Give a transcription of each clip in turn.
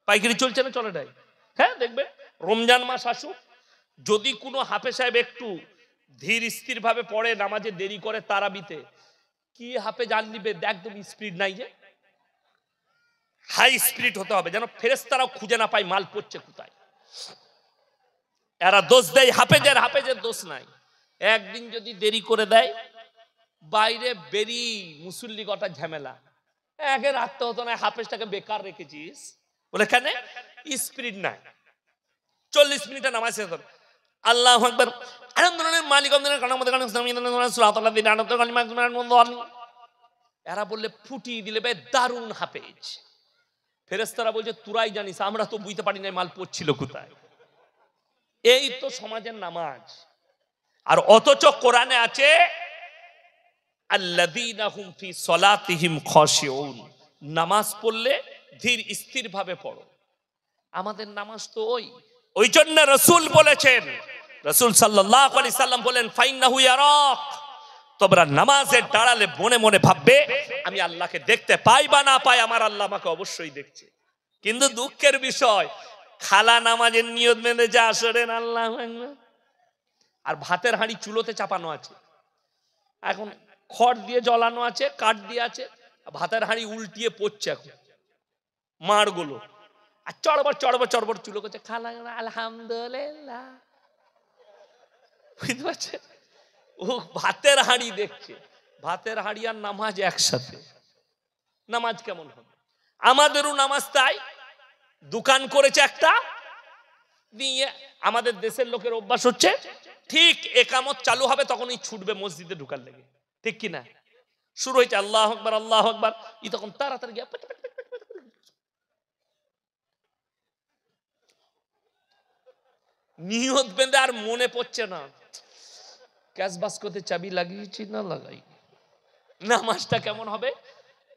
পাইকারি চলছে না চলে নাই? হ্যাঁ, দেখবে রমজান মাস আসুক, যদি কোনো হাফেজ সাহেব একটু ধীর স্থির ভাবে পড়ে, নামাজে দেরি করে তারাবিতে, কি হাফেজ আনলিবে একদম স্পিড নাই, যে হাই স্পিড হতে হবে, যেন ফেরেশতারাও খুঁজে না পায় মাল পড়ছে কোথায়। এরা দোষ দেয় হাফেজের, হাফেজের দোষ নাই। একদিন যদি দেরি করে দেয়, বাইরে বেরি মুসল্লি গটা ঝামেলা, একে রাখতে হতো না, হাফেজটাকে বেকার রেখেছিস বলে, কেন? স্পিড নাই। 40 মিনিটে নামাজ শেষ হতো, আল্লাহু আকবার, আলহামদুলিল্লাহ মালিক আমদের কারণে আমাদের কারণে সুবহানাল্লাহ দিন এরা বললে ফুটিয়ে দিলে বে দারুণ হাফেজ। ফেরেশতারা বলছে তুরাই জানিস, আমরা তো বুঝতে পারি না মাল পড়ছিল কোথায়। এই তো সমাজের নামাজ। আর অথচ কোরআনে আছে আল্লাযীনা হুম ফি সলাতিহিম খাশিউন, নামাজ পড়লে ধীর স্থির ভাবে পড়ো। আমাদের নামাজ তো ওই জন্য রাসূল বলেছেন, রাসূল সাল্লাল্লাহু আলাইহি সাল্লাম বলেন ফাইন্নাহু ইয়ারাক, তোমরা নামাজে দাঁড়ালে মনে মনে ভাববে আমি আল্লাহকে দেখতে পাই বা না পাই, আমার আল্লাহ আমাকে অবশ্যই দেখছে। কিন্তু দুঃখের বিষয়, খালা নামাজের নিয়ত মেনে যা আসরেন আল্লাহু আকবার, আর ভাতের হাঁড়ি চুলোতে চাপানো আছে, এখন খড় দিয়ে জ্বলানো আছে, কাঠ দিয়ে আছে, ভাতের হাঁড়ি উল্টিয়ে পড়ছে এখন মাড়গুলো, আর চড়বড় চড়বড় চড়বড় চুলো করছে, খালা আলহামদুলিল্লাহ, বুঝতে পারছেন? ও ভাতের হাঁড়ি দেখছে, ভাতের হাঁড়ি আর নামাজ একসাথে, নামাজ কেমন হবে? আমাদেরও নামাজ তাই, দোকান করেছে একটা দিয়ে, আমাদের দেশের লোকের অভ্যাস হচ্ছে ঠিক একামত চালু হবে তখনই ছুটবে মসজিদে ঢুকার লেগে, ঠিক কিনা? শুরু হয়েছে আল্লাহু আকবার আল্লাহু আকবার, ই তখন তাড়াতাড়ি গিয়ে নিয়ত বেঁধে, আর মনে পড়ছে না ক্যাশ বাস্কতে চাবি লাগিয়েছি না লাগাই। নামাজটা কেমন হবে?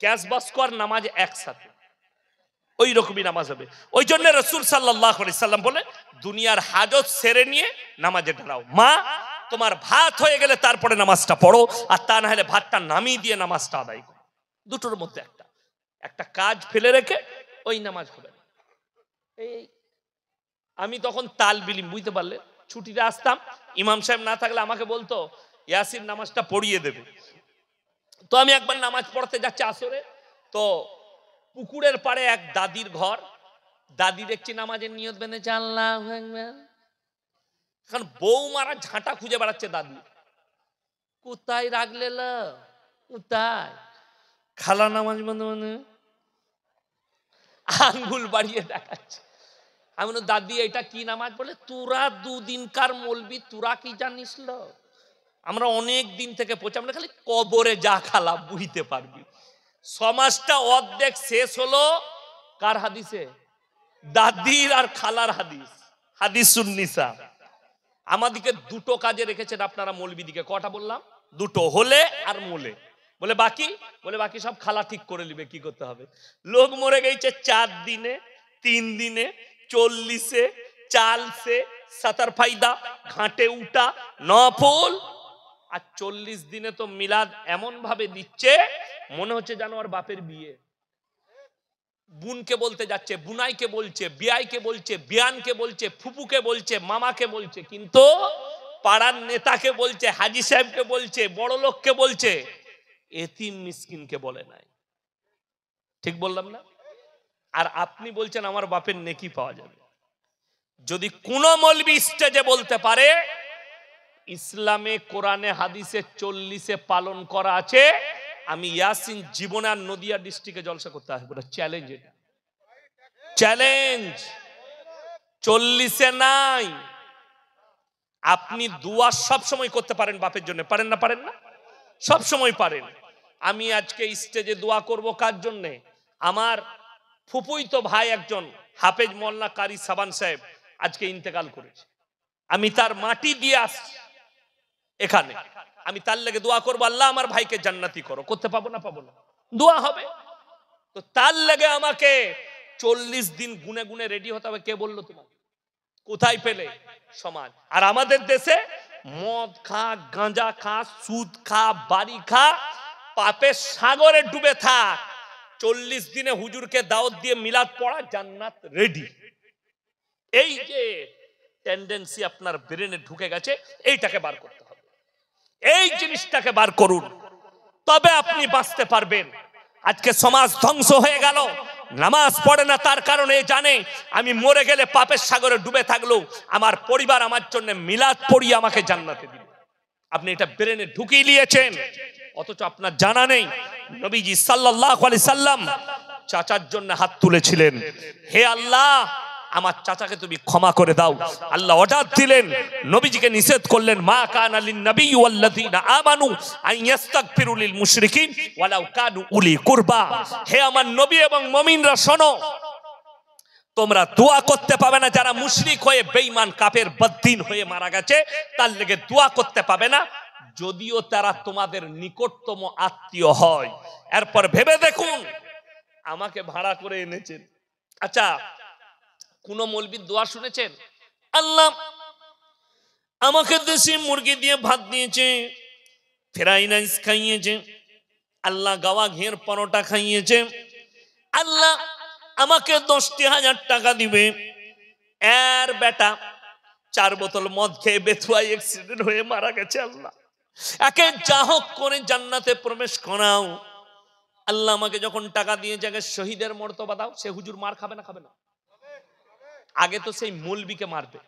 ক্যাশ বাস্ক আর নামাজ একসাথে, ওই রকমই নামাজ হবে। ওই জন্য রাসূল সাল্লাল্লাহু আলাইহি সাল্লাম বলে দুনিয়ার হাজত সেরে নিয়ে নামাজে দাঁড়াও। মা, তোমার ভাত হয়ে গেলে তারপরে নামাজটা পড়ো, আর তা না হলে ভাতটা নামিয়ে দিয়ে নামাজটা আদায় করো। দুটোর মধ্যে একটা কাজ ফেলে রেখে ওই নামাজ হবে না। এই আমি তখন তাল বিলিম, বুঝতে পারলে, ছুটিতে আসতাম, ইমাম সাহেব না থাকলে আমাকে বলতো ইয়াসিন নামাজটা পড়িয়ে দেবে। তো আমি একবার নামাজ পড়তে যাচ্ছি আসরে, তো পুকুরের পাড়ে এক দাদির ঘর, দাদি দেখছি নামাজের নিয়ত বেঁধেছে আল্লাহু আকবার, এখন বউ মারা ঝাঁটা খুঁজে বেড়াচ্ছে দাদি, কোথায় রাখলে কোথায়? খালা নামাজ বন্ধ মানে আঙ্গুল বাড়িয়ে দেখাচ্ছে। আমি বলি দাদি এটা কি নামাজ? বলে তোরা দুদিনকার মলবি, তোরা কি জানিস? আমরা অনেক দিন থেকে পড়ছি, আমরা খালি কবরে যা খালা বুঝতে পারবি। সমাজটা অর্ধেক শেষ হলো কার হাদিসে? দাদির আর খালার হাদিস, হাদিসুন নিসা। আমাদিকে দুটো কাজে রেখেছেন আপনারা মৌলবীদিকে, কটা বললাম? দুটো, হলে আর মোলে। বলে বাকি? বলে বাকি সব খালা ঠিক করে নিবে কি করতে হবে। লোক মরে গেছে 4 দিনে, 3 দিনে, 40-এ, চালসে, সাতার ফায়দা, ঘাটে উঠা, নফল, আর 40 দিনে তো মিলাদ এমন ভাবে দিচ্ছে মনে হচ্ছে যেন আর বাপের বিয়ে। বুনকে বলতে যাচ্ছে, বুনাইকে বলছে, বিয়াইকে বলছে, বিয়ানকে বলছে, ফুপুকে বলছে, মামাকে বলছে, কিন্তু পাড়ার নেতাকে বলছে, হাজি সাহেবকে বলছে, বড় লোককে বলছে, এতিম মিসকিনকে বলে নাই। ঠিক বললাম না? আর আপনি বলছেন আমার বাপের নেকি পাওয়া যাবে। যদি কোন মৌলবি স্টেজে বলতে পারে ইসলামে কোরআনে হাদিসে 40-এ পালন করা আছে, আমি ইয়াসিন জীবনে আর নদিয়া ডিস্ট্রিক্টে জলসা করতে আসবো না, চ্যালেঞ্জ। এটা চ্যালেঞ্জ। 40-এ নাই। আপনি দোয়া সব সময় করতে পারেন বাপের জন্য, পারেন না? পারেন না? সব সময় পারেন। আমি আজকে স্টেজে দোয়া করব কার জন্য? আমার ফুপুই তো ভাই একজন হাফেজ মোল্লা কারি সাবান সাহেব আজকে ইন্তেকাল করেছে, আমি তার মাটি দিয়ে আসছি এখানে, আমি তার লেগে দোয়া করবো, আল্লাহ আমার ভাইকে জান্নাতি করো। করতে পাবো না? পাবো না? দোয়া হবে। তো তার লেগে আমাকে 40 দিন গুনে গুনে রেডি হতে হবে। কে বললো তোমাকে? কোথায় পেলে? সমাজ। আর আমাদের দেশে মদ খা, গাঁজা খা, সুদ খা, বাড়ি খা, পাপের সাগরে ডুবে থাক, 40 দিনে হুজুরকে দাওয়াত দিয়ে মিলাদ পড়া, জান্নাত রেডি। এই যে টেন্ডেন্সি আপনার ব্রেনে ঢুকে গেছে, এইটাকে বার করতে হবে। এই জিনিসটাকে বার করুন, তবে আপনি বাঁচতে পারবেন। আজকে সমাজ ধ্বংস হয়ে গেল, নামাজ পড়ে না, তার কারণে জানে আমি মরে গেলে পাপের সাগরে ডুবে থাকলেও আমার পরিবার আমার জন্য মিলাদ পড়িয়ে আমাকে জান্নাতে দিবে। আপনি এটা ব্রেনে ঢুকিয়ে নিয়েছেন, অথচ আপনার জানা নেই নবীজি সাল্লাল্লাহু আলাইহি সাল্লাম চাচার জন্য হাত তুলেছিলেন, হে আল্লাহ আমার চাচাকে তুমি ক্ষমা করে দাও। আল্লাহ অর্ডার দিলেন, নবীজিকে নিষেধ করলেন, মা কানা লিন নবী ওয়াল্লাযিনা আমানু আন ইস্তাগফিরু লিল মুশরিকিন ওয়ালাউ কানু উলি কুরবা। হে আমার নবী এবং মুমিনরা শোনো, তোমরা দোয়া করতে পাবে না যারা মুশরিক হয়ে বেঈমান কাফের বদ্দিন হয়ে মারা গেছে, তার লেগে দোয়া করতে পাবে না, যদিও তারা তোমাদের নিকটতম আত্মীয় হয়। এরপর ভেবে দেখুন, আমাকে ভাড়া করে এনেছেন, আচ্ছা কোন মৌলবীর দোয়া শুনেছেন? আল্লাহ আমাকে দেশি মুরগি দিয়ে ভাত দিয়েছে, ফ্রাইড রাইস খাইয়েছে, আল্লাহ গাওয়া ঘের পরোটা খাইয়েছে, আল্লাহ আমাকে 10,000 টাকা দিবে, এর বেটা 4 বোতল মদ খেয়ে বেথুয়ায় অ্যাক্সিডেন্ট হয়ে মারা গেছে, আল্লাহ একে যা হোক করে জান্নাতে প্রবেশ করাও। আল্লাহ আমাকে যখন টাকা দিয়ে জায়গায় শহীদের মর্তবা দাও। সে হুজুর মার খাবে না? খাবে না। আগে তো সেই মৌলবীকে মারবে।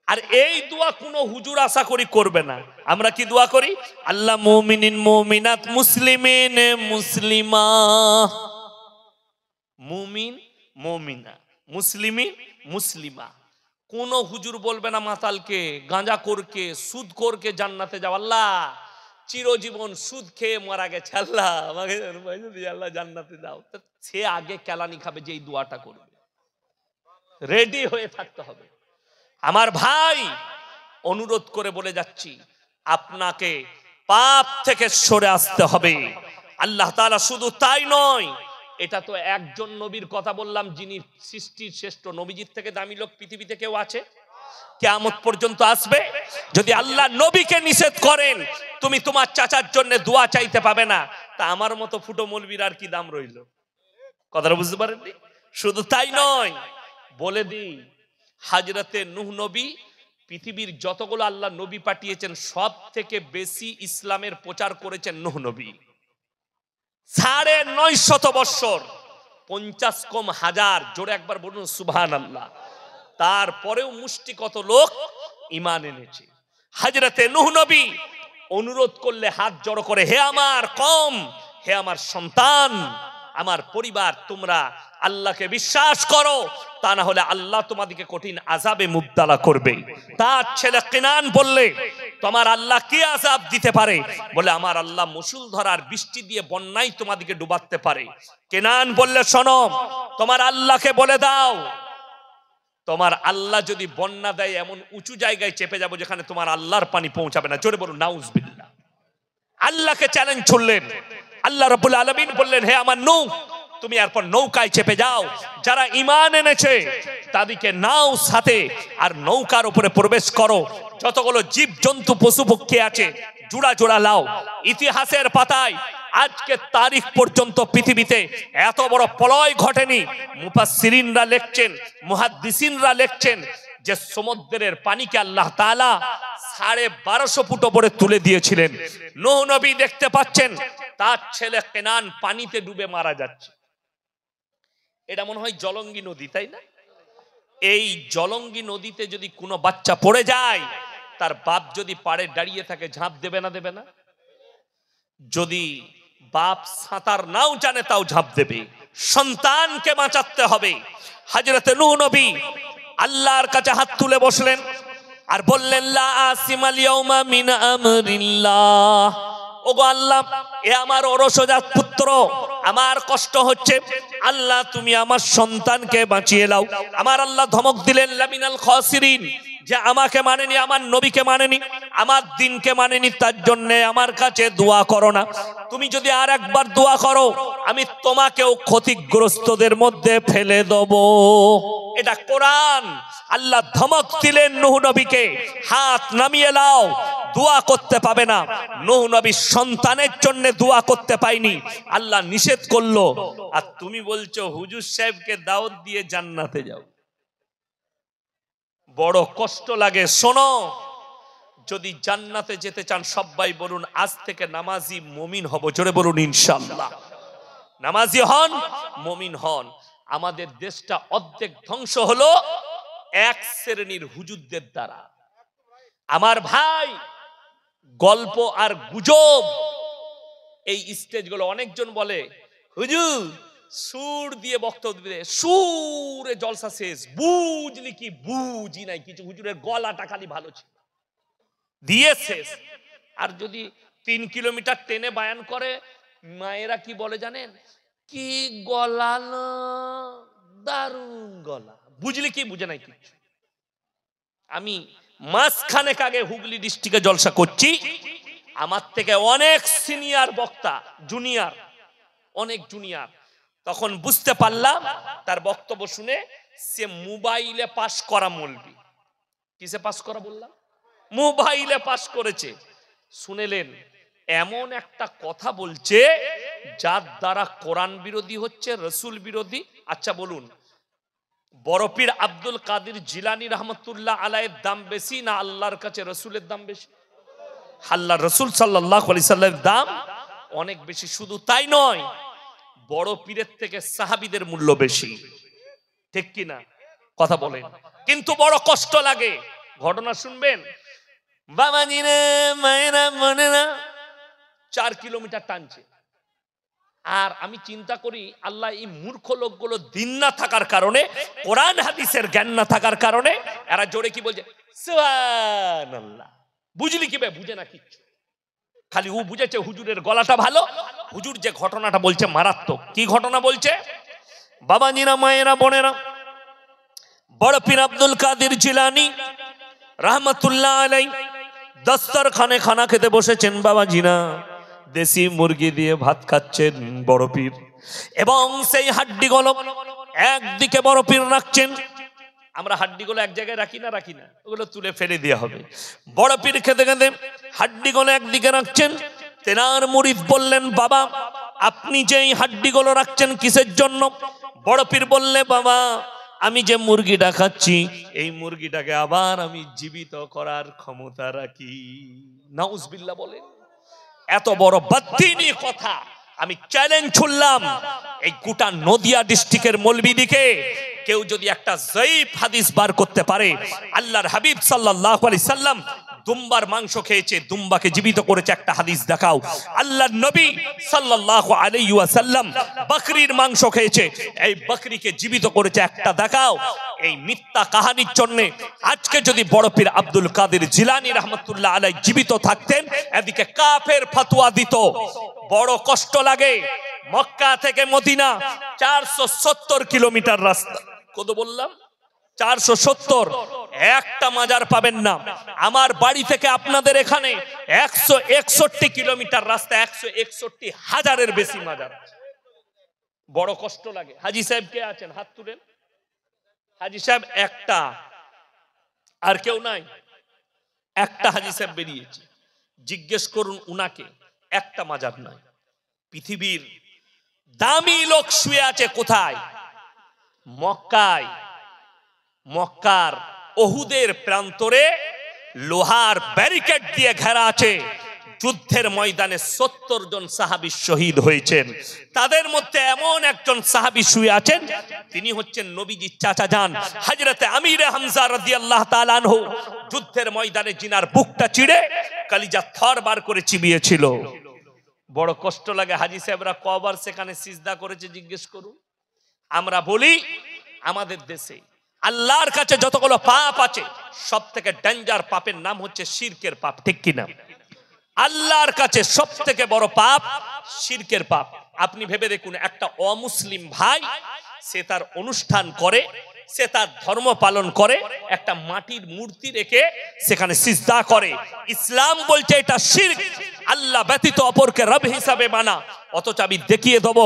আর এই দোয়া কোনো হুজুর আশা করি করবে না। আমরা কি দোয়া করি? আল্লাহ মুমিনিন মুমিনাত মুসলিমিন মুসলিমা, মুমিন মুমিনা মুসলিমিন মুসলিমা। কোন হুজুর বলবে না মাতালকে, গাঁজাখোরকে, সুদখোরকে জান্নাতে যাও। আল্লাহ চিরজীবন সুদ খেয়ে মারা গেছে, আল্লাহ আমাকে আল্লাহ জান্নাতে দাও। সে আগে কেলানি খাবে যে এই দোয়াটা করবে। রেডি হয়ে থাকতে হবে। আমার ভাই, অনুরোধ করে বলে যাচ্ছি, আপনাকে পাপ থেকে সরে আসতে হবে। আল্লাহ তাআলা শুধু তাই নয়, এটা তো একজন নবীর কথা বললাম, যিনি সৃষ্টির শ্রেষ্ঠ। নবীজির থেকে দামি লোক পৃথিবীতে কেউ আছে? কিয়ামত পর্যন্ত আসবে। যদি আল্লাহ নবীকে নিষেধ করেন তুমি তোমার চাচার জন্য দোয়া চাইতে পাবে না, তা আমার মতো ফুটো মৌলবীর আর কি দাম রইল? কথাটা বুঝতে পারেননি? শুধু তাই নয়, বলে দিই, হযরতে নূহ নবী পৃথিবীর যতগুলো আল্লাহ নবী পাঠিয়েছেন সব থেকে বেশি ইসলামের প্রচার করেছেন নূহ নবী। 950 বছর, 50 কম হাজার, জোরে একবার বলুন সুবহানাল্লাহ। তারপরেও মুষ্টি কত লোক ঈমান এনেছে। হযরতে নূহ নবী অনুরোধ করলে হাত জড়ো করে, হে আমার কওম, হে আমার সন্তান, আমার পরিবার, তোমরা আল্লাহকে বিশ্বাস করো, তা না হলে আল্লাহ তোমাদেরকে কঠিন আযাবে মুবতালা করবে। তার ছেলে কিনান বললে, তোমার আল্লাহ কি আযাব দিতে পারে? বলে, আমার আল্লাহ মুষলধারার বৃষ্টি দিয়ে বন্যায় তোমাদেরকে ডুবাতে পারে। কিনান বললে, শোনো, তোমার আল্লাহকে বলে দাও, তোমার আল্লাহ যদি বন্যা দেয় এমন উঁচু জায়গায় চেপে যাবো যেখানে তোমার আল্লাহর পানি পৌঁছাবে না। জোরে বলুন নাউজুবিল্লাহ। আল্লাহকে চ্যালেঞ্জ ছুড়লেন। আল্লাহ রাব্বুল আলামিন বললেন, হে আমার নূহ, তুমি এরপর নৌকায় চেপে যাও, যারা ঈমান এনেছে তাদেরকে নাও সাথে আর নৌকার উপরে প্রবেশ করো, যতগুলো জীব জন্তু পশু পক্ষী আছে জোড়া জোড়া লাও। ইতিহাসের পাতায় আজকে তারিখ পর্যন্ত পৃথিবীতে এত বড় প্রলয় ঘটেনি। মুফাসসিরিনরা লিখছেন, মুহাদ্দিসিনরা লিখছেন যে সমুদ্রের পানিকে আল্লাহ তাআলা 1250 ফুট উপরে তুলে দিয়েছিলেন। নূহ নবী দেখতে পাচ্ছেন তার ছেলে কেনান পানিতে ডুবে মারা যাচ্ছে। এটা মনে হয় জলঙ্গি নদী, তাই না? এই জলঙ্গি নদীতে যদি কোনো বাচ্চা পড়ে যায়, তার বাপ যদি পাড়ে দাঁড়িয়ে থাকে ঝাঁপ দেবে না? দেবে না? যদি বাপ সাঁতার নাও জানে তাও ঝাঁপ দেবে। সন্তানকে বাঁচাতে হবে। হযরতে নূহ নবী আল্লাহর কাছে হাত তুলে বসলেন আর বললেন, লা আসিমাল ইয়াউমা মিন আমরিল্লাহ। ওগো আল্লাহ, এ আমার অরসজাত পুত্র, আমার কষ্ট হচ্ছে, আল্লাহ তুমি আমার সন্তানকে বাঁচিয়ে নাও। আমার আল্লাহ ধমক দিলেন, লামিনাল খাসিরিন, যে আমাকে মানেনি, আমার নবীকে মানেনি, আমার দিনকে মানেনি, তার জন্য আমার কাছে দোয়া করো না। তুমি যদি আর একবার দোয়া করো, আমি তোমাকেও ক্ষতিগ্রস্তদের মধ্যে ফেলে দেব। এটা কোরআন। আল্লাহ ধমক দিলেন নূহ নবীকে, হাত নামিয়ে নাও, দোয়া করতে পাবে না। নূহ নবীর সন্তানের জন্য দোয়া করতে পাইনি, আল্লাহ নিষেধ করলো। আর তুমি বলছো হুজুর সাহেবকে দাওয়াত দিয়ে জান্নাতে যাও। বড় কষ্ট লাগে। শোনো, যদি জান্নাতে যেতে চান সবাই বলুন আজ থেকে নামাজি মুমিন হব। জোরে বলুন ইনশাআল্লাহ। নামাজি হন, মুমিন হন। আমাদের দেশটা অর্ধেক ধ্বংস হলো এক শ্রেণীর হুজুরদের দ্বারা। আমার ভাই, গল্প আর গুজব এই স্টেজগুলো, অনেকজন বলে হুজুর সুর দিয়ে বক্তব্য দিবে, সুরে জলসা শেষ, বুঝলি কি? বুঝি নাই কিছু, হুজুরের গলাটা খালি ভালো ছিল, দিয়ে শেষ। আর যদি 3 কিলোমিটার টেনে বায়ান করে, মায়েরা কি বলে জানেন? কি গলা না, দারুণ গলা, বুঝলি কি? বুঝে নাই কিছু। আমি মাসখানেক আগে হুগলি ডিস্ট্রিক্টে জলসা করছি, আমার থেকে অনেক সিনিয়র বক্তা, জুনিয়র, অনেক জুনিয়র। তখন বুঝতে পারলাম তার বক্তব্য শুনে, সে মোবাইলে পাস করা মৌলবি। কিসে পাস করা বললাম? মোবাইলে পাস করেছে। শুনেলেন, এমন একটা কথা বলছে যার দ্বারা কোরআন বিরোধী হচ্ছে, রসুল বিরোধী। আচ্ছা বলুন, বড় পীর আব্দুল কাদের জিলানী রহমতুল্লাহ আলাইহির দাম বেশি না আল্লাহর কাছে রসুলের দাম বেশি? আল্লাহ রসুল সাল্লাল্লাহু আলাইহি সাল্লামের দাম অনেক বেশি। শুধু তাই নয়, বড় পীরের থেকে সাহাবীদের মূল্য বেশি। ঠিক কি না? কথা বলেন। কিন্তু বড় কষ্ট লাগে। ঘটনা শুনবেন। বাবাজিরা, মায়েরা, বোনেরা 4 কিলোমিটার টানছে। আর আমি চিন্তা করি, আল্লাহ এই মূর্খ লোকগুলো দিন না থাকার কারণে, কোরআন হাদিসের জ্ঞান না থাকার কারণে এরা জোরে কি বলছে? সুবহানাল্লাহ। বুঝলি কি? বুঝে না কিচ্ছু। খালি ও বুঝেছে হুজুরের গলাটা ভালো। হুজুর যে ঘটনাটা বলছে মারাত্মক। কি ঘটনা বলছে? বাবাজিরা, মায়েরা, বোনেরা, বড় পীর আব্দুল কাদের জিলানী রহমতুল্লাহ আলাইহি দস্তরখানে খানা খেতে বসেছেন। বাবাজিরা, দেশি মুরগি দিয়ে ভাত খাচ্ছেন বড় পীর, এবং সেই হাড্ডিগুলো একদিকে বড় পীর রাখছেন। আমরা হাড্ডিগুলো এক জায়গায় রাখি না? রাখি না? ওগুলো তুলে ফেলে দেওয়া হবে। বড় পীর খেতে খেতে হাড্ডিগুলো একদিকে রাখছেন। তেনার মুরিদ বললেন, বাবা আপনি যে এই হাড্ডিগুলো রাখছেন কিসের জন্য? বড় পীর বললে, বাবা আমি যে মুরগিটা খাচ্ছি, এই মুরগিটাকে আবার আমি জীবিত করার ক্ষমতা রাখি। নাউজুবিল্লাহ বলেন। এত বড় বাদদিনী কথা। আমি চ্যালেঞ্জ ছুড়লাম, এই গোটা নদিয়া ডিস্ট্রিক্টের মৌলবীদিকে কেউ যদি একটা জয়ীফ হাদিস বার করতে পারে, আল্লাহর হাবিব সাল্লাল্লাহু আলাইহি সাল্লাম দুম্বার মাংস খেয়েছে, দুম্বাকে জীবিত করেছে, একটা হাদিস দেখাও। আল্লাহর নবী সাল্লাল্লাহু আলাইহি ওয়াসাল্লাম বকরির মাংস খেয়েছে, এই বকরিকে জীবিত করেছে, একটা দেখাও। এই মিথ্যা কাহিনীর জন্য আজকে যদি বড় পীর আব্দুল কাদের জিলানী রহমতুল্লাহ আলাইহি জীবিত থাকতেন, এদিকে কাফের ফতোয়া দিত। বড় কষ্ট লাগে। মক্কা থেকে মদিনা 470 কিলোমিটার রাস্তা। কত বললাম? 470। একটা মাজার পাবেন না। আমার বাড়ি থেকে আপনাদের এখানে 161 কিলোমিটার রাস্তা, 161,000-এর বেশি মাজার। বড় কষ্ট লাগে। হাজী সাহেব কে আছেন? হাত তুলেন। হাজী সাহেব একটা, আর কেউ নাই? একটা হাজী সাহেব বেরিয়েছে। জিজ্ঞেস করুন উনাকে, একটা মাজার নাই। পৃথিবীর দামি লোক শুয়ে আছে কোথায়? মক্কায়। মক্কার ওহুদের প্রান্তরে লোহার ব্যারিকেড দিয়ে ঘেরা আছে। যুদ্ধের ময়দানে 70 জন সাহাবী শহীদ হয়েছেন। তাদের মধ্যে এমন একজন সাহাবী শুয়ে আছেন, তিনি হচ্ছেন নবীজির চাচা যান হযরতে আমিরে হামজা রাদিয়াল্লাহু তাআলা আনহু। যুদ্ধের ময়দানে জিনার বুকটা চিড়ে কলিজা থর বার করে চিবিয়েছিল। বড় কষ্ট লাগে। হাজী সাহেবরা কবার সেখানে সিজদা করেছে জিজ্ঞেস করুন। আমরা বলি আমাদের দেশে আল্লাহর কাছে যতগুলো পাপ আছে, সব থেকে ডেঞ্জার পাপের নাম হচ্ছে শিরকের পাপ। ঠিক কিনা? আল্লাহর কাছে সব থেকে বড় পাপ শিরকের পাপ। আপনি ভেবে দেখুন, একটা অমুসলিম ভাই, সে তার অনুষ্ঠান করে, সে তার ধর্ম পালন করে, একটা মাটির মূর্তি রেখে সেখানে সিজদা করে। ইসলাম বলছে এটা শিরক, আল্লাহ ব্যতীত অপরকে রব হিসাবে মানা। অথচ আমি দেখিয়ে দেব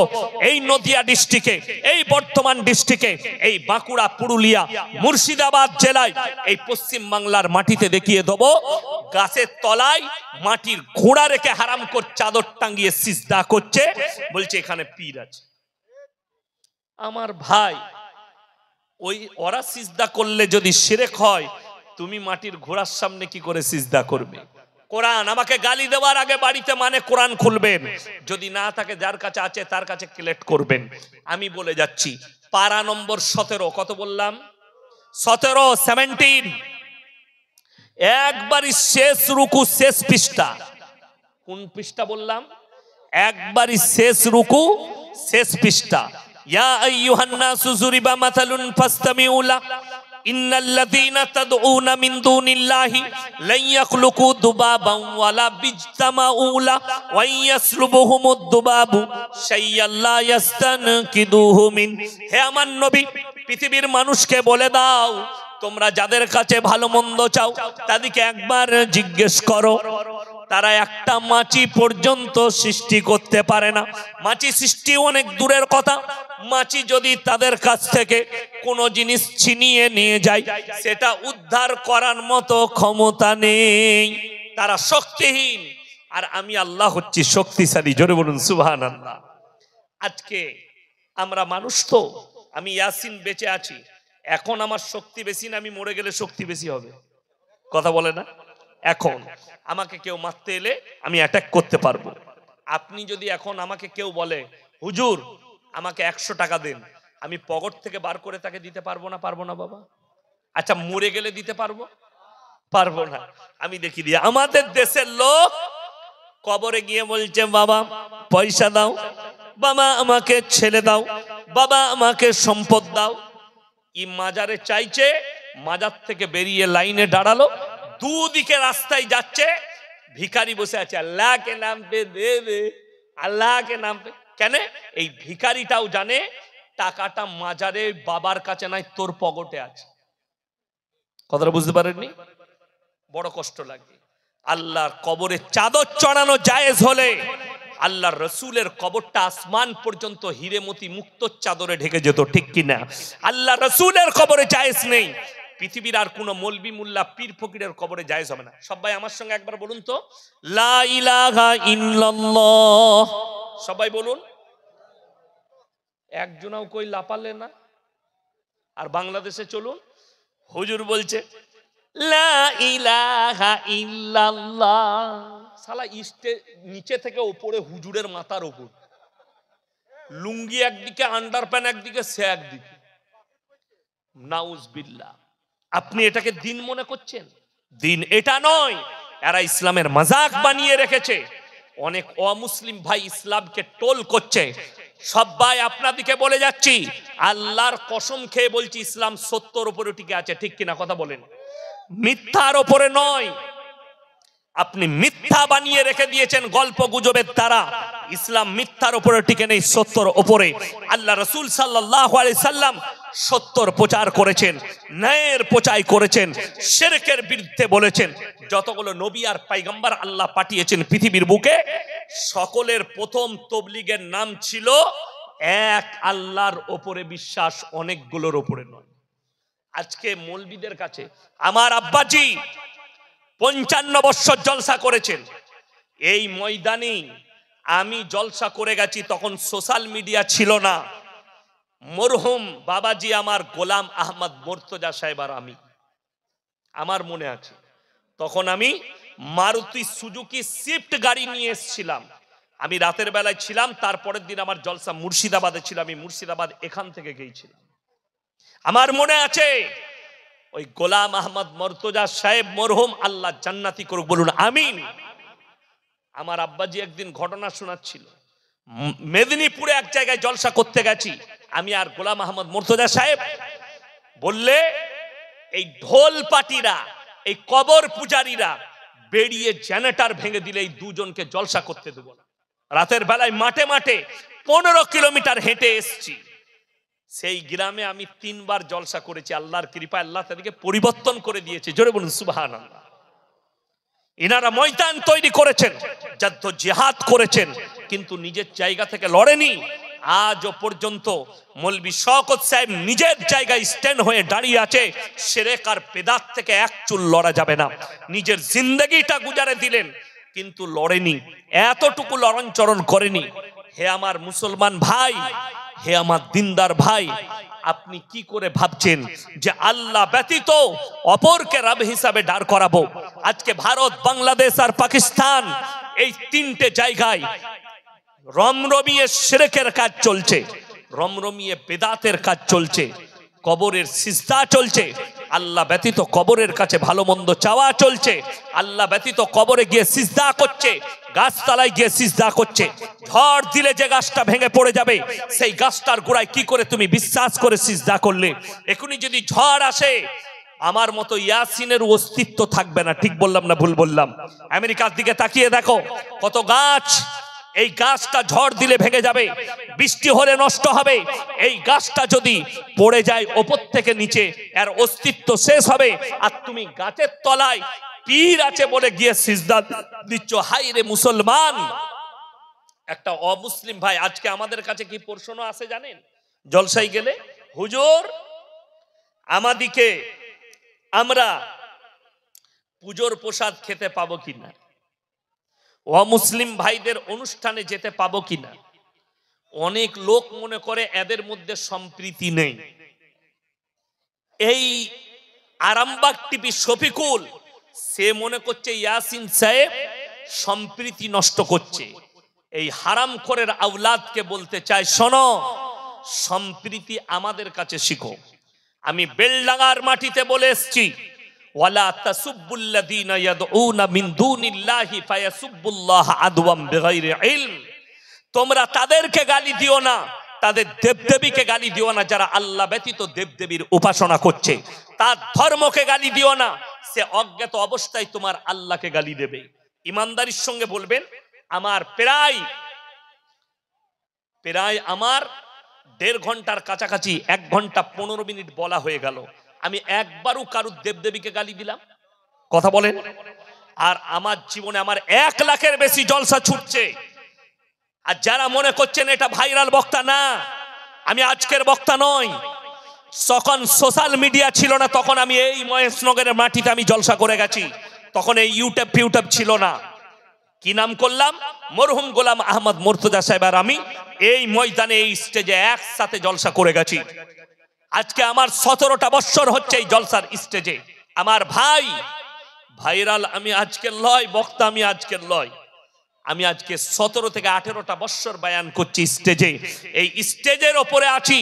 এই নদিয়া ডিস্ট্রিক্টে, এই বর্ধমান ডিস্ট্রিক্টে, এই বাঁকুড়া, পুরুলিয়া, মুর্শিদাবাদ জেলায়, এই পশ্চিম বাংলার মাটিতে দেখিয়ে দেব গাছের তলায় মাটির ঘোড়া রেখে হারাম কর চাদর টাঙ্গিয়ে সিজদা করছে, বলছে এখানে পীর আছে। আমার ভাই, ওই ওরা সিজদা করলে যদি শিরক হয়, তুমি মাটির ঘোড়ার সামনে কি করে সিজদা করবে? কোরআন আমাকে গালি দেওয়ার আগে বাড়িতে মানে কোরআন খুলবেন, যদি না থাকে যার কাছে আছে তার কাছে কালেক্ট করবেন। আমি বলে যাচ্ছি, পারা নম্বর 17, কত বললাম? 17 একবারই শেষ রুকু, শেষ পৃষ্ঠা। কোন পৃষ্ঠা বললাম? একবারই শেষ রুকু, শেষ পৃষ্ঠা। ইয়া আইয়ুহান নাসু যুরিবা মাসালুন ফাসতামিউ লা ইন্নাল্লাযীনা তাদউনা মিন দুনিল্লাহি লা ইয়াখলুকু দুবাবান ওয়ালা বিজতামাউ লা ওয়া ইয়াসলুবুহুমুদ দুবাবু শাইয়ান লা ইয়াস্তানকিদুহু মিন। হে আমার নবী, পৃথিবীর মানুষকে বলে দাও, তোমরা যাদের কাছে ভালো মন্দ চাও তাদেরকে একবার জিজ্ঞেস করো, তারা একটা মাছি পর্যন্ত সৃষ্টি করতে পারে না। মাছি সৃষ্টি অনেক দূরের কথা, মাছি যদি তাদের কাছ থেকে কোনো জিনিস ছিনিয়ে নিয়ে যায়, সেটা উদ্ধার করার মতো ক্ষমতা নেই, তারা শক্তিহীন। আর আমি আল্লাহ হচ্ছি শক্তিশালী। জোরে বলুন সুবহানাল্লাহ। আজকে আমরা মানুষ তো, আমি ইয়াসিন বেঁচে আছি, এখন আমার শক্তি বেশি না আমি মরে গেলে শক্তি বেশি হবে? কথা বলে না? এখন আমাকে কেউ মারতে এলে আমি অ্যাটাক করতে পারবো। আপনি যদি এখন আমাকে কেউ বলে হুজুর আমাকে 100 টাকা দেন, আমি পকেট থেকে বার করে তাকে দিতে পারবো না? পারবো না বাবা? আচ্ছা মরে গেলে দিতে পারবো? পারবো না। আমি দেখি দিয়ে আমাদের দেশের লোক কবরে গিয়ে বলছে বাবা পয়সা দাও, বাবা আমাকে ছেলে দাও, বাবা আমাকে সম্পদ দাও। ই মাজারে চাইছে, মাজার থেকে বেরিয়ে লাইনে দাঁড়ালো, দুদিকে রাস্তায় যাচ্ছে, ভিখারি বসে আছে, আল্লাহকে নাম পে দে দে, আল্লাহকে নাম পে। কেন? এই ভিখারিটাও জানে টাকাটা মাজারে বাবার কাছে নাই, তোর পকেটে আছে। কথাটা বুঝতে পারেননি? বড় কষ্ট লাগে। আল্লাহর কবরে চাদর চড়ানো জায়েজ হলে আল্লাহর রসুলের কবরটা আসমান পর্যন্ত হিরেমতি মুক্ত চাদরে ঢেকে যেত, ঠিক কিনা? আল্লাহ রসুলের কবরে জায়েজ নেই, পৃথিবীর আর কোন মৌলবি মুল্লা পীর ফকিরের কবরে জায়েজ হবে না। সবাই আমার সঙ্গে একবার বলুন তো, লা ইলাহা ইল্লাল্লাহ। সবাই বলুন। একজনাও কই লাপালে না। আর বাংলাদেশে চলুন, হুজুর বলছে লা ইলাহা ইল্লাল্লাহ, শালা ইস্টে নিচে থেকে উপরে হুজুরের মাথার উপর, লুঙ্গি একদিকে, আন্ডারপ্যান্ট একদিকে, সে একদিকে। নাউজুবিল্লাহ। আপনি এটাকে দিন মনে করছেন? দিন এটা নয়, এরা ইসলামের মজাক বানিয়ে রেখেছে। অনেক অমুসলিম ভাই ইসলামকে টোল করছে। সবাই আপনাদিকে বলে যাচ্ছি, আল্লাহর কসম খেয়ে বলছি, ইসলাম সত্যর উপরে টিকে আছে, ঠিক কিনা? কথা বলেন। মিথ্যার উপরে নয়। আপনি মিথ্যা বানিয়ে রেখে দিয়েছেন গল্প গুজবের দ্বারা। ইসলাম মিথ্যার উপরে টিকে নেই, সত্যর উপরে। আল্লাহ রাসূল সাল্লাল্লাহু আলাইহি সাল্লাম সত্যর প্রচার করেছেন, ন্যায়ের প্রচার করেছেন, শিরকের বিরুদ্ধে বলেছেন। যতগুলো নবী আর পয়গম্বর আল্লাহ পাঠিয়েছেন পৃথিবীর বুকে, সকলের প্রথম তবলিগের নাম ছিল এক আল্লাহর উপরে বিশ্বাস, অনেকগুলোর উপরে নয়। আজকে মৌলবীদের কাছে আমার আব্বাজি 55 বছর জলসা করেছেন। এই ময়দানে আমি জলসা করে গেছি, তখন সোশ্যাল মিডিয়া ছিল না। মরহুম বাবাজি আমার গোলাম আহমদ মুর্তজা সাহেব আর আমি, আমার মনে আছে, তখন আমি মারুতি সুজুকি শিফট গাড়ি নিয়ে এসেছিলাম। আমি রাতের বেলায় ছিলাম, তারপরের দিন আমার জলসা মুর্শিদাবাদে ছিল। আমি মুর্শিদাবাদ এখান থেকে গিয়েছিলাম। আমার মনে আছে ওই গোলাম আহমদ মুর্তজা সাহেব মরহুম, আল্লাহ জান্নাতি করুক, বলুন আমিন। আমার আব্বাজি একদিন ঘটনা শোনাচ্ছিল, মেদিনীপুরে এক জায়গায় জলসা করতে গেছি আমি আর গোলাম আহমদ মুর্তজা সাহেব। বললে এই ঢোল পাটিরা, এই কবর পূজারীরা বেরিয়ে জেনারেটর ভেঙে দিলে এই দুজনকে জলসা করতে দেব না। রাতের বেলায় মাঠে মাঠে 15 কিলোমিটার হেঁটে এসছি। সেই গ্রামে আমি 3 বার জলসা করেছি। আল্লাহর কৃপায় আল্লাহ তাদেরকে পরিবর্তন করে দিয়েছে। জোরে বলুন সুবহানাল্লাহ। ইনারা ময়দান তৈরি করেছেন, যুদ্ধ জিহাদ করেছেন, কিন্তু নিজের জায়গা থেকে লড়েনি। আজও পর্যন্ত মৌলভী শওকত সাহেব নিজের জায়গায় স্ট্যান্ড হয়ে দাঁড়িয়ে আছে, শিরক আর বিদআত থেকে এক চুল লড়া যাবে না। নিজের জিন্দগিটা গুজারে দিলেন কিন্তু লড়েনি, এতটুকু লড়নচরণ করেনি। হে আমার মুসলমান ভাই, হে আমার দিনদার ভাই, আপনি কি করে ভাবছেন যে আল্লাহ ব্যতীত অপরকে রব হিসাবে দাঁড় করাবো? আজকে ভারত, বাংলাদেশ আর পাকিস্তান, এই তিনটে জায়গায় রমরমিয়ে শিরকের কাজ চলছে, রমরমিয়ে বিদআতের কাজ চলছে, কবরের সিজদা চলছে, আল্লাহ ব্যতীত কবরের কাছে ভালো মন্দ চাওয়া চলছে, আল্লাহ ব্যতীত কবরে গিয়ে সিজদা করছে, গাছতলায় গিয়ে সিজদা করছে। ঝড় দিলে যে গাছটা ভেঙে পড়ে যাবে, সেই গাছটার গোড়ায় কি করে তুমি বিশ্বাস করে সিজদা করলে? এখনই যদি ঝড় আসে, আমার মতো ইয়াসিনের অস্তিত্ব থাকবে না। ঠিক বললাম না ভুল বললাম? আমেরিকার দিকে তাকিয়ে দেখো, কত গাছ, এই গাছটা ঝড় দিলে ভেঙে যাবে, বৃষ্টি হলে নষ্ট হবে। এই গাছটা যদি পড়ে যায় ওপর থেকে নিচে, এর অস্তিত্ব শেষ হবে। আর তুমি গাছের তলায় পীর আছে বলে গিয়ে সিজদা দিচ্ছ। হাই রে মুসলমান! একটা অমুসলিম ভাই আজকে আমাদের কাছে কি প্রশ্ন আসে জানেন? জলসায় গেলে, হুজুর আমাদিকে আমরা পুজোর প্রসাদ খেতে পাবো কিনা, অমুসলিম ভাইদের অনুষ্ঠানে যেতে পাবো কিনা। অনেক লোক মনে করে এদের মধ্যে সম্প্রীতি নেই। এই আরামবাগ টিভি শফিকুল, সে মনে করছে ইয়াসিন সাহেব সম্প্রীতি নষ্ট করছে। এই হারামখোরের আওলাদকে বলতে চাই, শোনো, সম্প্রীতি আমাদের কাছে শিখো। আমি বেলডাঙ্গার মাটিতে বলে এসছি, ওয়ালা তাসুব্বুল্লাযীনা ইয়াদউনা মিন দুনিল্লাহি ফায়াসুব্বুল্লাহ আদওয়াম বিগাইরি ইলম। তোমরা তাদেরকে গালি দিও না, তাদের দেবদেবীকে গালি দিও না যারা আল্লাহ ব্যতীত দেবদেবীর উপাসনা করছে। তার ধর্মকে গালি দিও না, সে অজ্ঞাত অবস্থায় তোমার আল্লাহকে গালি দেবে। ইমানদারির সঙ্গে বলবেন, আমার প্রায় আমার 1.5 ঘন্টার কাছাকাছি 1 ঘন্টা 15 মিনিট বলা হয়ে গেল, আমি একবারও কারুর দেবদেবীকে গালি দিলাম? কথা বলেন। আর আমার জীবনে আমার 1 লাখের বেশি জলসা ছুটছে। আর যারা মনে করছেন এটা ভাইরাল বক্তা, না, আমি আজকের বক্তা নই। যখন সোশ্যাল মিডিয়া ছিল না, তখন আমি এই মহেশনগরের মাটিতে আমি জলসা করে গেছি। তখন এই ইউটিউব ছিল না। কি নাম করলাম? মরহুম গোলাম আহমদ মুর্তজা সাহেব আর আমি এই ময়দানে, এই স্টেজে একসাথে জলসা করে গেছি। আজকে আমার 17টা বছর হচ্ছে এই জলসার স্টেজে। আমার ভাই, ভাইরাল আমি আজকের লয়, বক্তা আমি আজকের লয়। আমি আজকে 17 থেকে 18টা বছর বয়ান করছি স্টেজে। এই স্টেজের ওপরে আছি,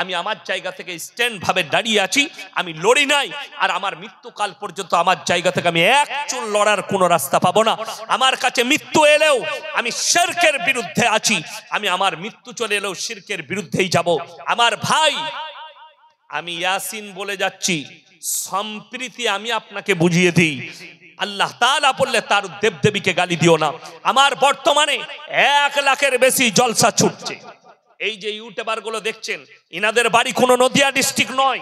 আমি আমার জায়গা থেকে স্ট্যান্ড ভাবে দাঁড়িয়ে আছি। আমি লড়ি নাই, আর আমার মৃত্যুকাল পর্যন্ত আমার জায়গা থেকে আমি এক চুল লড়ার কোনো রাস্তা পাবো না। আমার কাছে মৃত্যু এলেও আমি শিরকের বিরুদ্ধে আছি। আমি আমার মৃত্যু চলে এলেও শিরকের বিরুদ্ধেই যাব। আমার ভাই, আমি ইয়াসিন বলে যাচ্ছি, সম্প্রীতি আমি আপনাকে বুঝিয়ে দিই। আল্লাহ তাআলা বললে তার দেবদেবীকে গালি দিও না। আমার বর্তমানে 1 লাখের বেশি জলসা ছুটছে। এই যে ইউটিউবার গুলো দেখছেন, ইনাদের বাড়ি কোনো নদিয়া ডিস্ট্রিক্ট নয়,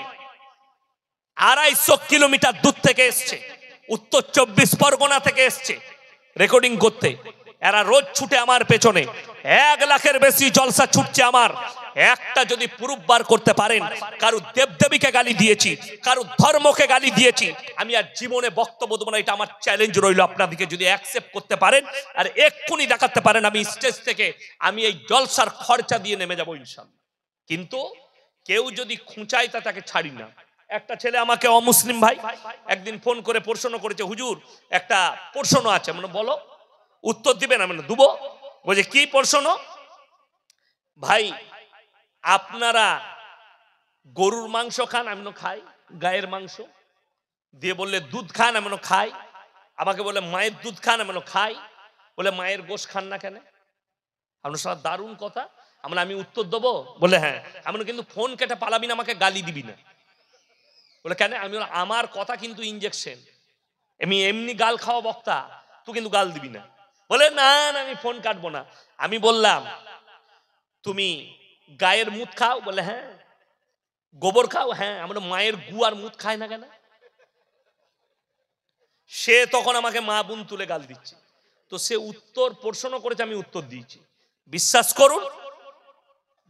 250 কিলোমিটার দূর থেকে এসছে, উত্তর 24 পরগনা থেকে এসছে রেকর্ডিং করতে। এরা রোজ ছুটে আমার পেছনে। 1 লাখের বেশি জলসা ছুটছে আমার। একটা যদি প্রুফ বার করতে পারেন, কারু দেবদেবীকে গালি দিয়েছি, কারু ধর্মকে গালি দিয়েছি, আমি আর জীবনে বক্তব্য দেব না। এটা আমার চ্যালেঞ্জ রইল, আপনাদেরকে যদি অ্যাকসেপ্ট করতে পারেন আর এক্ষুনি দেখাতে পারেন, আমি স্টেজ থেকে আমি এই জলসার খরচা দিয়ে নেমে যাবো ইনশাআল্লাহ। কিন্তু কেউ যদি খুঁচায় তা তাকে ছাড়ি না। একটা ছেলে আমাকে, অমুসলিম ভাই, একদিন ফোন করে প্রশ্ন করেছে, হুজুর একটা প্রশ্ন আছে। মানে বলো, উত্তর দিবেন? আমি দেবো। বলছে কি প্রশ্ন? ভাই আপনারা গরুর মাংস খান? আমি খাই। গায়ের মাংস দিয়ে বললে দুধ খান? আমি খাই। আমাকে বলে মায়ের দুধ খান? আমি খাই। বলে মায়ের গোশ খান না কেন? আপনার সাথে দারুণ কথা। আমি উত্তর দেবো? বলে হ্যাঁ। আমি কিন্তু ফোন কেটে পালাবি না, আমাকে গালি দিবি না। বলে কেন? আমি আমার কথা কিন্তু ইনজেকশন, আমি এমনি গাল খাওয়া বক্তা, তুই কিন্তু গাল দিবি না। বলে না না, আমি ফোন কাটবো না। আমি বললাম তুমি গায়ের মুত খাও? বলে হ্যাঁ। গোবর খাও? হ্যাঁ। আমরা মায়ের গু আর মুত খায় না কেন? সে তখন আমাকে মা বোন তুলে গাল দিচ্ছে। তো সে উত্তর প্রশ্ন করেছে, আমি উত্তর দিয়েছি। বিশ্বাস করুন,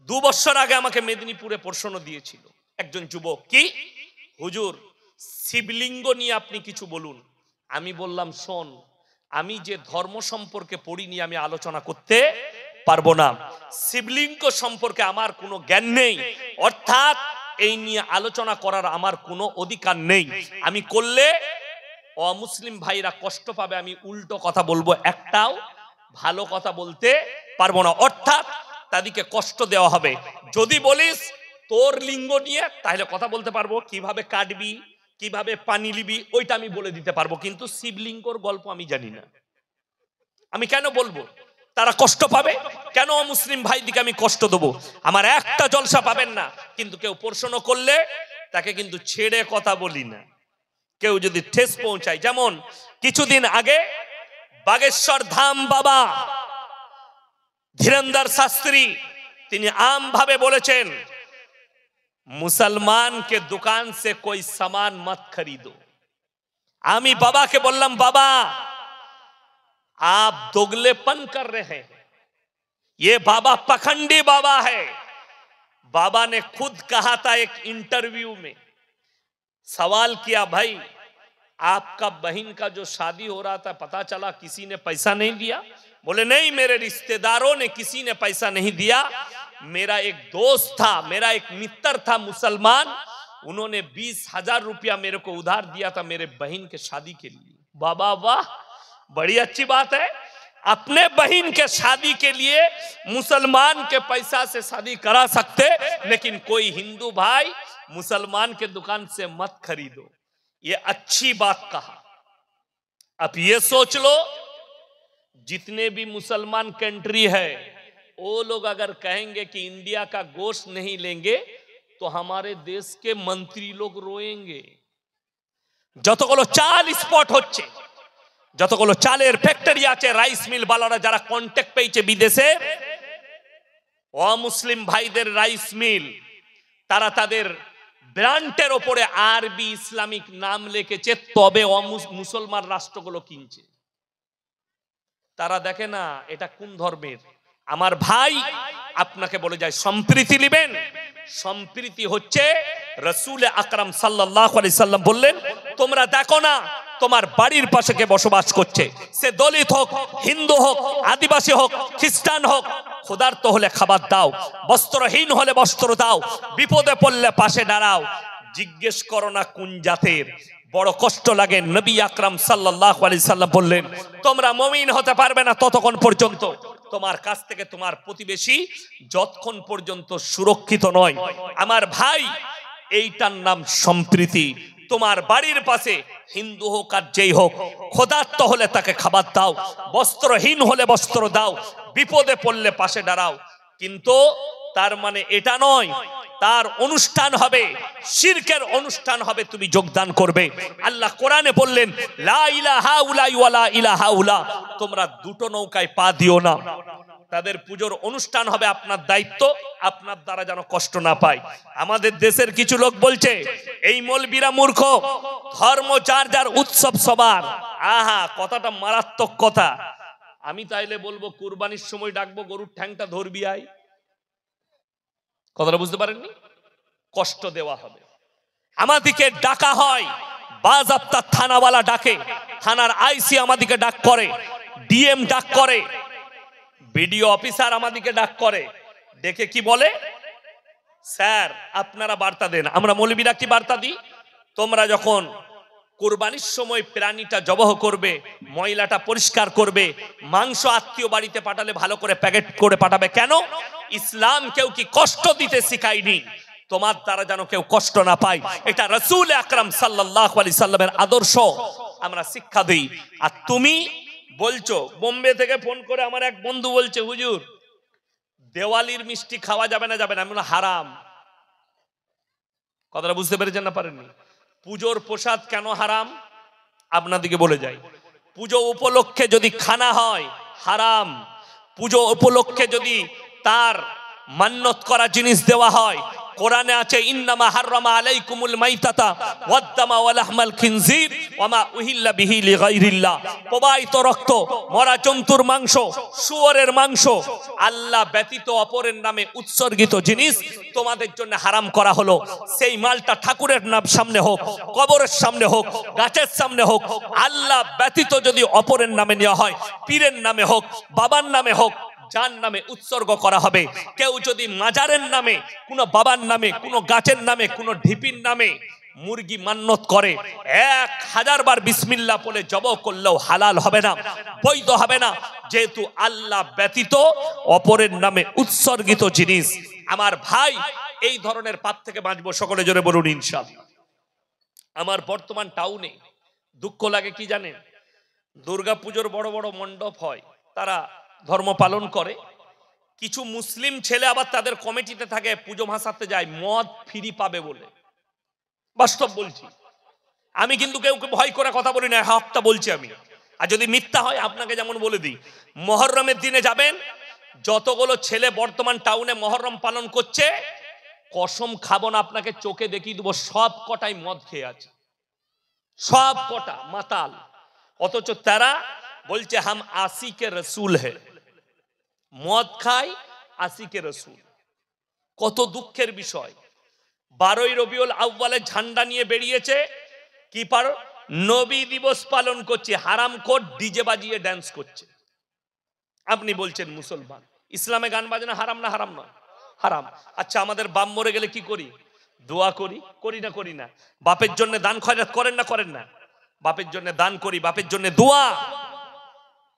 2 বছর আগে আমাকে মেদিনীপুরে প্রশ্ন দিয়েছিল একজন যুবক, কি হুজুর শিবলিঙ্গ নিয়ে আপনি কিছু বলুন। আমি বললাম, শোন, আমি যে ধর্ম সম্পর্কে পড়িনি আমি আলোচনা করতে পারবো না। শিবলিঙ্গ সম্পর্কে আমার কোনো জ্ঞান নেই, অর্থাৎ এই নিয়ে আলোচনা করার আমার কোনো অধিকার নেই। আমি করলে অমুসলিম ভাইরা কষ্ট পাবে, আমি উল্টো কথা বলবো, একটাও ভালো কথা বলতে পারবো না, অর্থাৎ তাদেরকে কষ্ট দেওয়া হবে। যদি বলিস তোর লিঙ্গ নিয়ে, তাহলে কথা বলতে পারবো, কিভাবে কাটবি, কিভাবে পানি লিবি, ওইটা আমি বলে দিতে পারবো, কিন্তু শিবলিঙ্গর গল্প আমি জানি না। আমি কেন বলবো? তারা কষ্ট পাবে কেন? মুসলিম ভাইদিকে আমি কষ্ট দেবো? আমার একটা জলসা পাবেন না, কিন্তু কেউ প্রশ্ন করলে তাকে কিন্তু ছেড়ে কথা বলি না। কেউ যদি ঠেস পৌঁছায়, যেমন কিছুদিন আগে বাগেশ্বর ধাম বাবা ধীরেন্দ্র শাস্ত্রী তিনি आम भावे বলেছেন, मुसलमान के दुकान से कोई सामान मत खरीदो। आमी बाबा के बोललाम, बाबा आप दोगलेपन कर रहे हैं, ये बाबा पखंडी बाबा है। बाबा ने खुद कहा था एक इंटरव्यू में, सवाल किया, भाई आपका बहन का जो शादी हो रहा था पता चला किसी ने पैसा नहीं दिया? बोले नहीं, मेरे रिश्तेदारों ने किसी ने पैसा नहीं दिया, मेरा एक दोस्त था, मेरा एक मित्र था मुसलमान, उन्होंने 20,000 रुपया मेरे को उधार दिया था मेरे बहन के शादी के लिए। बाबा वाह, बड़ी अच्छी बात है, अपने बहन के शादी के लिए मुसलमान के पैसा से शादी करा सकते, लेकिन कोई हिंदू भाई मुसलमान के दुकान से मत खरीदो। ये अच्छी बात कहा। अब ये सोच लो, जितने भी मुसलमान कंट्री है वो लोग अगर कहेंगे कि इंडिया का गोश्त नहीं लेंगे तो हमारे देश के मंत्री लोग रोएंगे। যতগুলো চাল স্পট হচ্ছে, যতগুলো চালের ফ্যাক্টরি আছে, রাইস মিল বালারা যারা কন্ট্যাক্ট পেয়েছে বিদেশে, অমুসলিম ভাইদের রাইস মিল, তারা তাদের ব্র্যান্ডের উপরে আরবি ইসলামিক নাম লিখেছে, তবে মুসলমান রাষ্ট্রগুলো কিনছে। তারা দেখে না এটা কোন ধর্মের। আমার ভাই আপনাকে বলে যায়, সম্প্রীতি নেবেন। সম্প্রীতি হচ্ছে রাসূল আকরাম সাল্লাল্লাহু আলাইহি সাল্লাম বললেন, তোমরা দেখো না তোমার বাড়ির পাশে কে বসবাস করছে, সে দলিত হোক, হিন্দু হোক, আদিবাসী হোক, খ্রিস্টান হোক, ক্ষুধার্ত হলে খাবার দাও, বস্ত্রহীন হলে বস্ত্র দাও, বিপদে পড়লে পাশে দাঁড়াও। জিজ্ঞেস করো না কোন জাতের। বড় কষ্ট লাগে, নবী আকরাম সাল্লাল্লাহু আলাইহি সাল্লাম বললেন, তোমরা মুমিন হতে পারবে না ততক্ষণ পর্যন্ত তোমার কাছ থেকে তোমার প্রতিবেশী যতক্ষণ পর্যন্ত সুরক্ষিত নয়। আমার ভাই, এইটার নাম সম্প্রীতি। তোমার বাড়ির পাশে হিন্দু হোক আর যেই হোক, ক্ষুধার্ত হলে তাকে খাবার দাও, বস্ত্রহীন হলে বস্ত্র দাও, বিপদে পড়লে পাশে দাঁড়াও। কিন্তু তার মানে এটা নয় তার অনুষ্ঠান হবে, শিরকের অনুষ্ঠান হবে, তুমি যোগদান করবে। আল্লাহ কোরআনে বললেন, লা ইলাহা উলাই ওয়ালা ইলাহা উলা, তোমরা দুটো নৌকায় পা দিও না। তাদের পুজোর অনুষ্ঠান হবে, আপনার দায়িত্ব, আপনার দ্বারা যেন কষ্ট না পায়। আমাদের দেশের কিছু লোক বলছে এই মৌলবীরা মূর্খ, ধর্ম যার যার, উৎসব সবার। আহা, কথাটা মারাত্মক কথা। আমি তাইলে বলবো কুরবানির সময় ডাকবো, গরুর ঠ্যাংটা ধরবি আয়। কথাটা বুঝতে পারেননি? কষ্ট দেওয়া হবে। আমাদিকে ডাকা হয়, বাজাপ্তা থানাওয়ালা ডাকে, থানার আইসি আমাদিকে ডাক করে, ডিএম ডাক করে, বিডিও অফিসার আমাদিকে ডাক করে। ডেকে কি বলে, স্যার আপনারা বার্তা দেন। আমরা মৌলবীরা কি বার্তা দিই, তোমরা যখন কুরবানির সময় প্রাণীটা জবহ করবে, ময়লাটা পরিষ্কার করবে, মাংস আত্মীয় বাড়িতে পাঠালে ভালো করে প্যাকেট করে পাঠাবে। কেন? ইসলাম কেউ কি কষ্ট দিতে শিখায়নি, তোমার দ্বারা যেন কেউ কষ্ট না পায়। এটা রাসূল আকরাম সাল্লাল্লাহু আলাইহি সাল্লামের আদর্শ আমরা শিক্ষা দিই। আর তুমি বলছো, বোম্বে থেকে ফোন করে আমার এক বন্ধু বলছে, হুজুর দেওয়ালির মিষ্টি খাওয়া যাবে না, যাবে না। আমি বললাম হারাম। কথাটা বুঝতে পেরেছেন না পারেননি? পুজোর প্রসাদ কেন হারাম আপনাদিকে বলে যাই। পুজো উপলক্ষে যদি খানা হয় হারাম, পুজো উপলক্ষে যদি তার মান্নত করা জিনিস দেওয়া হয়, কোরআনে আছে ইন্নামা হাররামা আলাইকুমুল মাইতাতা ওয়াদ-দামা ওয়া লাহমাল খিনজির ওমা উহিল্লা বিহি লিগাইরিল্লাহ, প্রবাহিত রক্ত, মরা জন্তুর মাংস, শুয়োরের মাংস আল্লাহ ব্যতীত অপরের নামে উৎসর্গিত জিনিস তোমাদের জন্য হারাম করা হলো। সেই মালটা ঠাকুরের নাম সামনে হোক, কবরের সামনে হোক, গাছের সামনে হোক, আল্লাহ ব্যতীত যদি অপরের নামে নেওয়া হয়, পীরের নামে হোক, বাবার নামে হোক, যার নামে উৎসর্গ করা হবে। কেউ যদি মাজারের নামে, কোনো বাবার নামে, কোনো গাছের নামে, কোনো ঢিপির নামে মুরগি মান্নত করে, 1000 বার বিসমিল্লাহ বলে জবাই করলেও হালাল হবে না, বৈধ হবে না, যেহেতু আল্লাহ ব্যতীত অপরের নামে উৎসর্গিত জিনিস। আমার ভাই, এই ধরনের পাপ থেকে বাঁচবো, সকলে জোরে বলুন ইনশাআল্লাহ। আমার বর্তমান টাউনে দুঃখ লাগে কি জানেন, দুর্গাপুজোর বড় বড় মণ্ডপ হয়, তারা ধর্ম পালন করে, কিছু মুসলিম ছেলে আবার তাদের কমিটিতে থাকে, পুজো ভাসাতে যায় মদ ফ্রি পাবে বলে। বাস্তব বলছি, আমি কিন্তু কেউ ভয় করে কথা বলি না, হকটা বলছি আমি। আর যদি মিথ্যা হয় আপনাকে যেমন বলে দিই, মহররমের দিনে যাবেন, যতগুলো ছেলে বর্তমান টাউনে মহররম পালন করছে, কসম খাবো না, আপনাকে চোখে দেখিয়ে দেবো, সব কটাই মদ খেয়ে আছে, সব কটা মাতাল। অথচ তারা বলছে হাম আশিকে রসুল হে, মদ খায় আশিকে রসুল। কত দুঃখের বিষয়। 12ই রবিউল আউয়ালে ঝান্ডা নিয়ে বেরিয়েছে, কি পার নবী দিবস পালন করছে, হারামখোর ডিজে বাজিয়ে ড্যান্স করছে। আপনি বলছেন মুসলমান, ইসলামে গান বাজনা হারাম না? হারাম না? হারাম। আচ্ছা, আমাদের বাপ মরে গেলে কি করি? দোয়া করি, করি না? করি না? বাপের জন্য দান খয়রাত করেন না? করেন না? বাপের জন্য দান করি, বাপের জন্য দোয়া,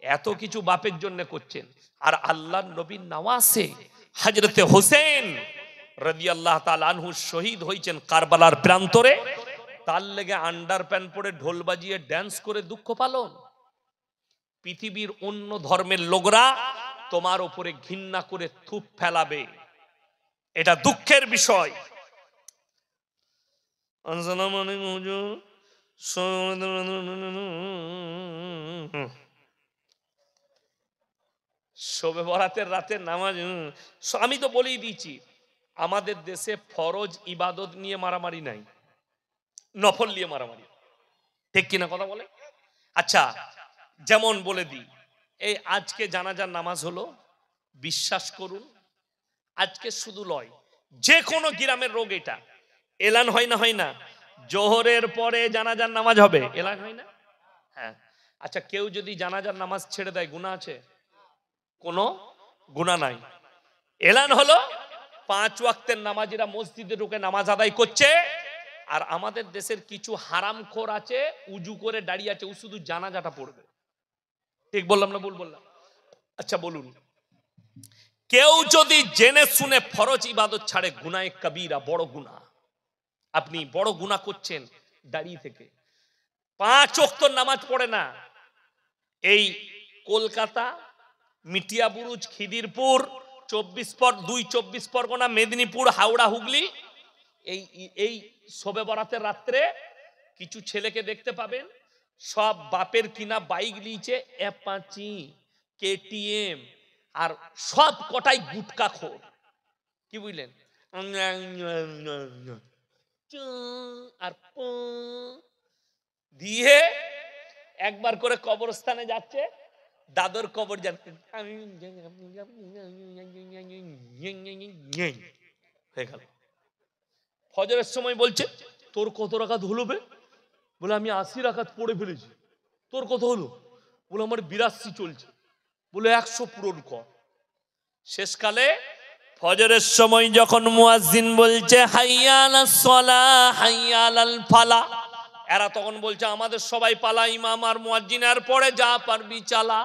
এত কিছু বাপের জন্য করছেন। আর আল্লাহর নবীর নওয়াসে হযরতে হোসেন রাদিয়াল্লাহু তাআলা আনহু শহীদ হয়েছেন কারবালার প্রান্তরে, তার লেগে আন্ডার প্যান্ট পরে ঢোল বাজিয়ে ড্যান্স করে দুঃখ পালন। পৃথিবীর অন্য ধর্মের লোকরা তোমার উপরে ঘৃণা করে থুপ ফেলাবে, এটা দুঃখের বিষয়। শবে বরাতের রাতের নামাজ, আমি তো বলেই দিয়েছি, আমাদের দেশে ফরজ ইবাদত নিয়ে মারামারি নাই, নফল নিয়ে মারামারি, ঠিক কিনা কথা বলে? আচ্ছা, যেমন বলে দিই, এই আজকে জানাজার নামাজ হলো, বিশ্বাস করুন আজকে শুধু লয়, যে কোনো গ্রামের রোগ এটা এলান হয় না? হয় না? জোহরের পরে জানাজার নামাজ হবে, এলান হয় না? হ্যাঁ। আচ্ছা, কেউ যদি জানাজার নামাজ ছেড়ে দেয়, গুনাহ আছে? কোনো গুনাহ নাই। এলান হলো, 5 ওয়াক্তের নামাজিরা মসজিদে ঢুকে নামাজ আদায় করছে, আর আমাদের দেশের কিছু হারামখোর আছে, উজু করে দাঁড়িয়ে আছে, ও শুধু জানাজাটা পড়বে। ঠিক বললাম না ভুল বললাম? আচ্ছা বলুন, কেউ যদি জেনে শুনে ফরজ ইবাদত ছাড়ে, গুনাহে কবিরা, বড় গুনাহ। আপনি বড় গুনাহ করছেন দাঁড়িয়ে থেকে, 5 ওয়াক্ত নামাজ পড়ে না। এই কলকাতা, মিটিয়াবুরুজ, খিদিরপুর, 24 পরগনা, মেদিনীপুর, হাওড়া, হুগলি, এই শবে বরাতের রাত্রে কিছু ছেলেকে দেখতে পাবেন, সব বাপের কিনা বাইক নিয়েছে, অ্যাপাচি, কেটিএম, আর সব কটাই গুটকা খোর। কি বুঝলেন? আর দিয়ে একবার করে কবরস্থানে যাচ্ছে, দাদর কবর যাচ্ছে, হয়ে গেল। ফজরের সময় বলছে, তোর কত রাকাত হলো বে? বলে আমি 80 রাকাত পড়ে ফেলেছি। তোর কত হলো? বলে আমার 82 চলছে। বলে 100 পূরণ কর। শেষকালে ফজরের সময় যখন মুয়াজ্জিন বলছে হাইয়া আলাস সালাহ হাইয়া আলাল ফালাহ, এরা তখন বলছে আমাদের সবাই পালা, ইমাম আর মুয়াজ্জিন, আর পরে যা পারবি চালা।